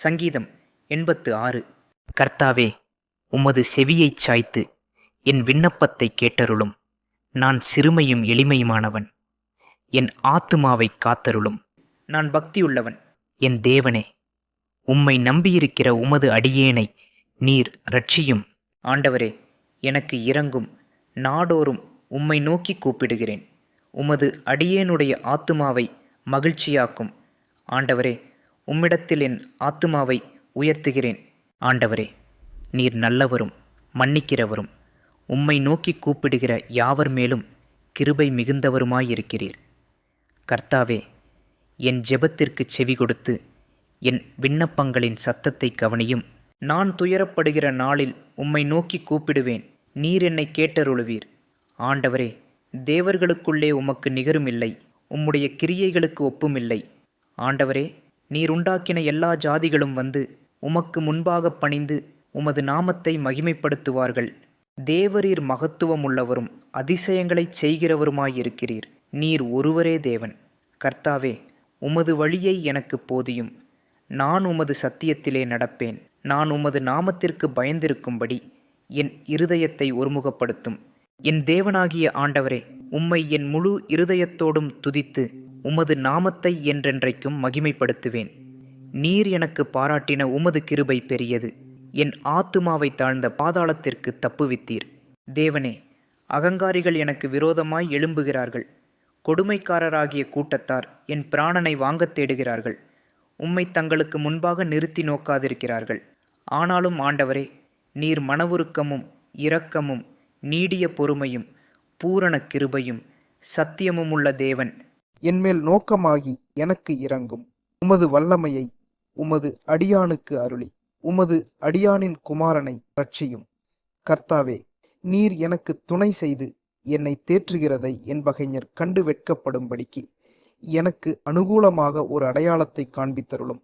சங்கீதம் 86. கர்த்தாவே, உமது செவியைச் சாய்த்து என் விண்ணப்பத்தை கேட்டருளும். நான் சிறுமையும் எளிமையுமானவன். என் ஆத்துமாவைக் காத்தருளும். நான் பக்தியுள்ளவன். என் தேவனே, உம்மை நம்பியிருக்கிற உமது அடியேனை நீர் இரட்சியும். ஆண்டவரே, எனக்கு இரங்கும். நாடோறும் உம்மை நோக்கி கூப்பிடுகிறேன். உமது அடியேனுடைய ஆத்துமாவை மகிழ்ச்சியாக்கும். ஆண்டவரே, உம்மிடத்தில் என் ஆத்துமாவை உயர்த்துகிறேன். ஆண்டவரே, நீர் நல்லவரும் மன்னிக்கிறவரும், உம்மை நோக்கி கூப்பிடுகிற யாவர் மேலும் கிருபை மிகுந்தவருமாயிருக்கிறீர். கர்த்தாவே, என் ஜெபத்திற்குச் செவி கொடுத்து என் விண்ணப்பங்களின் சத்தத்தை கவனியும். நான் துயரப்படுகிற நாளில் உம்மை நோக்கி கூப்பிடுவேன். நீர் என்னை கேட்டருளுவீர். ஆண்டவரே, தேவர்களுக்குள்ளே உமக்கு நிகருமில்லை. உம்முடைய கிரியைகளுக்கு ஒப்புமில்லை. ஆண்டவரே, நீர் உண்டாக்கின எல்லா ஜாதிகளும் வந்து உமக்கு முன்பாக பணிந்து உமது நாமத்தை மகிமைப்படுத்துவார்கள். தேவரீர் மகத்துவமுள்ளவரும் அதிசயங்களைச் செய்கிறவருமாயிருக்கிறீர். நீர் ஒருவரே தேவன். கர்த்தாவே, உமது வழியை எனக்கு போதியும். நான் உமது சத்தியத்திலே நடப்பேன். நான் உமது நாமத்திற்கு பயந்திருக்கும்படி என் இருதயத்தை ஒருமுகப்படுத்தும். என் தேவனாகிய ஆண்டவரே, உம்மை என் முழு இருதயத்தோடும் துதித்து உமது நாமத்தை என்றென்றைக்கும் மகிமைப்படுத்துவேன். நீர் எனக்கு பாராட்டின உமது கிருபை பெரியது. என் ஆத்துமாவை தாழ்ந்த பாதாளத்திற்கு தப்புவித்தீர். தேவனே, அகங்காரிகள் எனக்கு விரோதமாய் எழும்புகிறார்கள். கொடுமைக்காரராகிய கூட்டத்தார் என் பிராணனை வாங்கத் தேடுகிறார்கள். உம்மை தங்களுக்கு முன்பாக நிறுத்தி நோக்காதிருக்கிறார்கள். ஆனாலும் ஆண்டவரே, நீர் மனவுருக்கமும் இரக்கமும் நீடிய பொறுமையும் பூரண கிருபையும் சத்தியமும் உள்ள தேவன். என்மேல் நோக்கமாகி எனக்கு இரங்கும். உமது வல்லமையை உமது அடியானுக்கு அருளி உமது அடியானின் குமாரனை இரட்சியும். கர்த்தாவே, நீர் எனக்கு துணை செய்து என்னை தேற்றுகிறதை என் பகைஞர் கண்டு வெட்கப்படும்படிக்கு எனக்கு அனுகூலமாக ஒரு அடையாளத்தை காண்பித்தருளும்.